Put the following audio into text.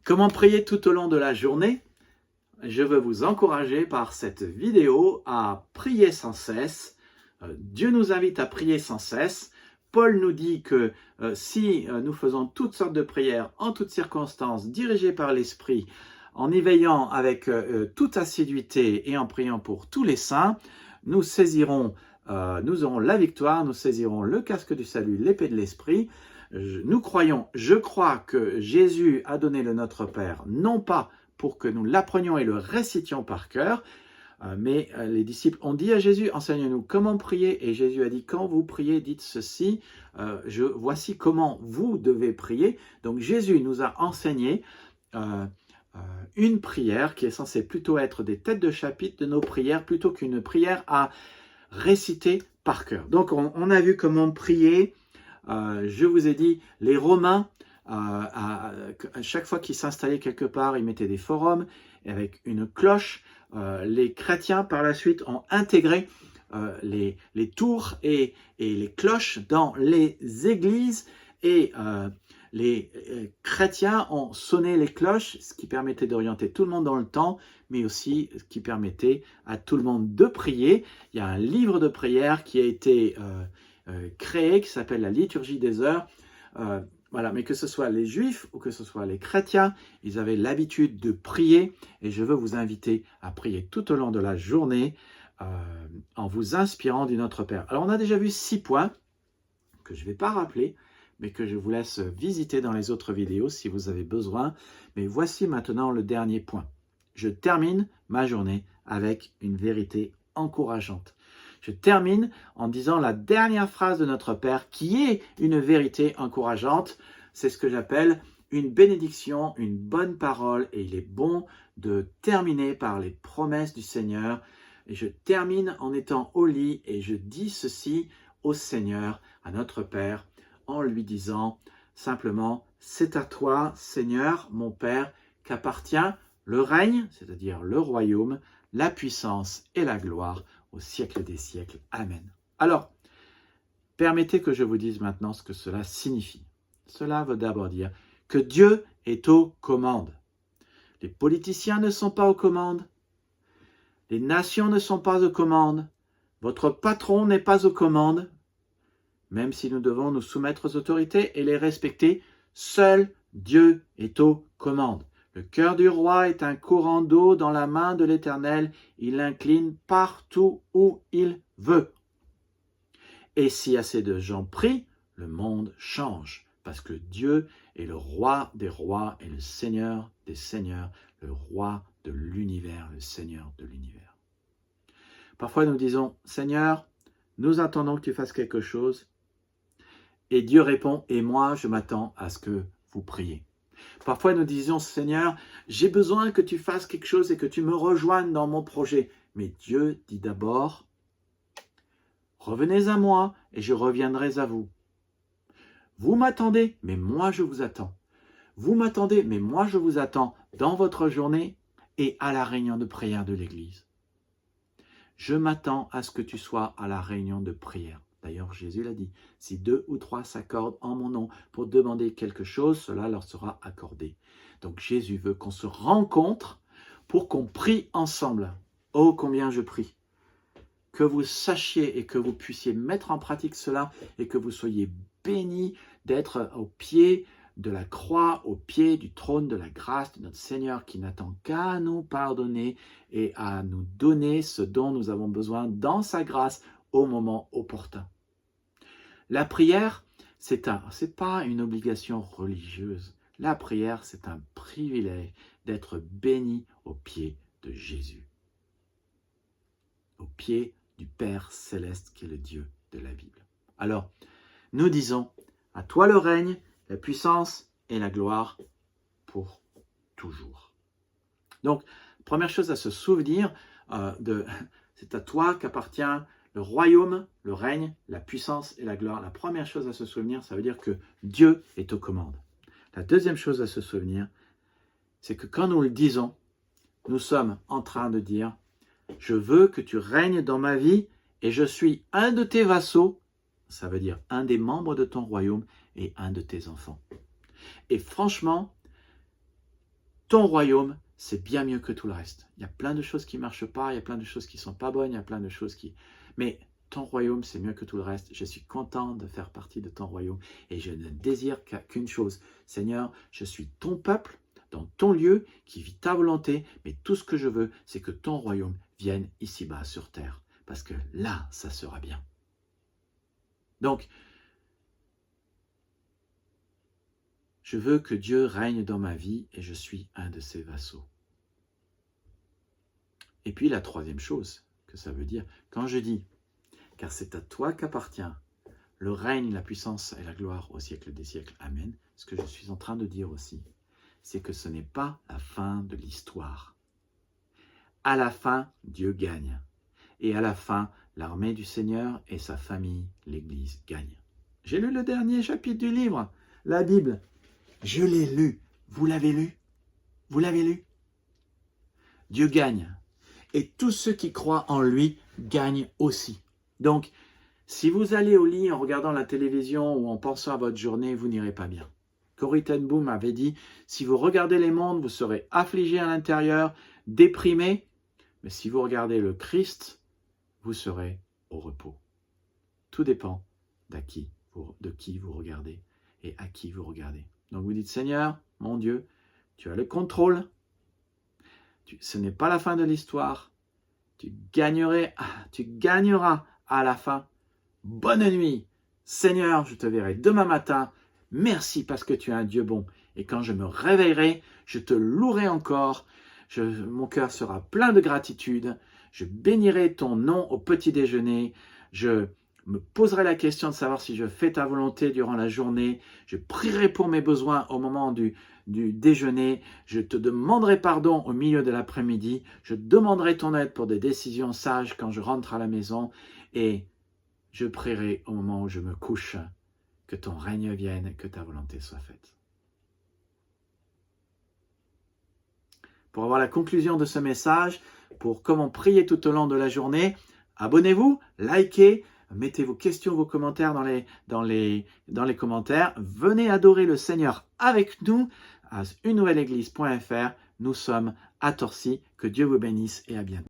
Comment prier tout au long de la journée? Je veux vous encourager par cette vidéo à prier sans cesse. Dieu nous invite à prier sans cesse. Paul nous dit que si nous faisons toutes sortes de prières en toutes circonstances, dirigées par l'Esprit, en y veillant avec toute assiduité et en priant pour tous les saints, nous aurons la victoire, nous saisirons le casque du salut, l'épée de l'Esprit. Je crois que Jésus a donné le Notre Père, non pas pour que nous l'apprenions et le récitions par cœur, mais les disciples ont dit à Jésus, enseigne-nous comment prier, et Jésus a dit, quand vous priez, dites ceci, voici comment vous devez prier. Donc Jésus nous a enseigné une prière qui est censée plutôt être des têtes de chapitre de nos prières, plutôt qu'une prière à réciter par cœur. Donc on a vu comment prier. Je vous ai dit, les Romains, à chaque fois qu'ils s'installaient quelque part, ils mettaient des forums avec une cloche. Les chrétiens, par la suite, ont intégré les tours et les cloches dans les églises. Et les chrétiens ont sonné les cloches, ce qui permettait d'orienter tout le monde dans le temps, mais aussi ce qui permettait à tout le monde de prier. Il y a un livre de prière qui a été créé, qui s'appelle la liturgie des heures. Voilà, mais que ce soit les juifs ou que ce soit les chrétiens, ils avaient l'habitude de prier, et je veux vous inviter à prier tout au long de la journée en vous inspirant du Notre Père. Alors on a déjà vu 6 points que je ne vais pas rappeler, mais que je vous laisse visiter dans les autres vidéos si vous avez besoin. Mais voici maintenant le dernier point. Je termine ma journée avec une vérité encourageante. Je termine en disant la dernière phrase de Notre Père qui est une vérité encourageante. C'est ce que j'appelle une bénédiction, une bonne parole. Et il est bon de terminer par les promesses du Seigneur. Et je termine en étant au lit et je dis ceci au Seigneur, à notre Père, en lui disant simplement « C'est à toi, Seigneur, mon Père, qu'appartient le règne, c'est-à-dire le royaume, la puissance et la gloire, au siècle des siècles. Amen. » Alors, permettez que je vous dise maintenant ce que cela signifie. Cela veut d'abord dire que Dieu est aux commandes. Les politiciens ne sont pas aux commandes. Les nations ne sont pas aux commandes. Votre patron n'est pas aux commandes. Même si nous devons nous soumettre aux autorités et les respecter, seul Dieu est aux commandes. Le cœur du roi est un courant d'eau dans la main de l'Éternel. Il l'incline partout où il veut. Et si assez de gens prient, le monde change. Parce que Dieu est le roi des rois et le Seigneur des seigneurs, le roi de l'univers, le Seigneur de l'univers. Parfois nous disons, Seigneur, nous attendons que tu fasses quelque chose. Et Dieu répond, et moi je m'attends à ce que vous priez. Parfois nous disons, Seigneur, j'ai besoin que tu fasses quelque chose et que tu me rejoignes dans mon projet. Mais Dieu dit d'abord, revenez à moi et je reviendrai à vous. Vous m'attendez, mais moi je vous attends. Vous m'attendez, mais moi je vous attends dans votre journée et à la réunion de prière de l'Église. Je m'attends à ce que tu sois à la réunion de prière. D'ailleurs, Jésus l'a dit, si 2 ou 3 s'accordent en mon nom pour demander quelque chose, cela leur sera accordé. Donc Jésus veut qu'on se rencontre pour qu'on prie ensemble. Oh, combien je prie! Que vous sachiez et que vous puissiez mettre en pratique cela et que vous soyez bénis d'être au pied de la croix, au pied du trône de la grâce de notre Seigneur qui n'attend qu'à nous pardonner et à nous donner ce dont nous avons besoin dans sa grâce au moment opportun. La prière, c'est pas une obligation religieuse. La prière, c'est un privilège d'être béni au pied de Jésus. Au pied du Père céleste qui est le Dieu de la Bible. Alors, nous disons, à toi le règne, la puissance et la gloire pour toujours. Donc, première chose à se souvenir, c'est à toi qu'appartient le royaume, le règne, la puissance et la gloire. La première chose à se souvenir, ça veut dire que Dieu est aux commandes. La deuxième chose à se souvenir, c'est que quand nous le disons, nous sommes en train de dire « Je veux que tu règnes dans ma vie et je suis un de tes vassaux », ça veut dire un des membres de ton royaume et un de tes enfants. Et franchement, ton royaume, c'est bien mieux que tout le reste. Il y a plein de choses qui ne marchent pas, il y a plein de choses qui ne sont pas bonnes, il y a plein de choses qui... Mais ton royaume, c'est mieux que tout le reste. Je suis content de faire partie de ton royaume et je ne désire qu'une chose. Seigneur, je suis ton peuple, dans ton lieu, qui vit ta volonté, mais tout ce que je veux, c'est que ton royaume vienne ici-bas sur terre. Parce que là, ça sera bien. Donc, je veux que Dieu règne dans ma vie et je suis un de ses vassaux. Et puis la troisième chose que ça veut dire, quand je dis « car c'est à toi qu'appartient le règne, la puissance et la gloire au siècle des siècles, Amen », ce que je suis en train de dire aussi, c'est que ce n'est pas la fin de l'histoire. À la fin, Dieu gagne. Et à la fin, l'armée du Seigneur et sa famille, l'Église, gagnent. J'ai lu le dernier chapitre du livre, la Bible. Je l'ai lu. Vous l'avez lu? Vous l'avez lu? Dieu gagne. Et tous ceux qui croient en lui gagnent aussi. Donc, si vous allez au lit en regardant la télévision ou en pensant à votre journée, vous n'irez pas bien. Corrie ten Boom avait dit, si vous regardez les mondes, vous serez affligé à l'intérieur, déprimé. Mais si vous regardez le Christ, vous serez au repos. Tout dépend de qui vous regardez et à qui vous regardez. Donc vous dites, Seigneur, mon Dieu, tu as le contrôle. Ce n'est pas la fin de l'histoire. Tu gagneras à la fin. Bonne nuit. Seigneur, je te verrai demain matin. Merci parce que tu es un Dieu bon. Et quand je me réveillerai, je te louerai encore. Mon cœur sera plein de gratitude. Je bénirai ton nom au petit déjeuner. Je me poserai la question de savoir si je fais ta volonté durant la journée. Je prierai pour mes besoins au moment du déjeuner. Je te demanderai pardon au milieu de l'après-midi. Je demanderai ton aide pour des décisions sages quand je rentre à la maison. Et je prierai au moment où je me couche. Que ton règne vienne, que ta volonté soit faite. Pour avoir la conclusion de ce message, pour comment prier tout au long de la journée, abonnez-vous, likez, mettez vos questions, vos commentaires dans les commentaires. Venez adorer le Seigneur avec nous à unenouvelleéglise.fr. Nous sommes à Torcy. Que Dieu vous bénisse et à bientôt.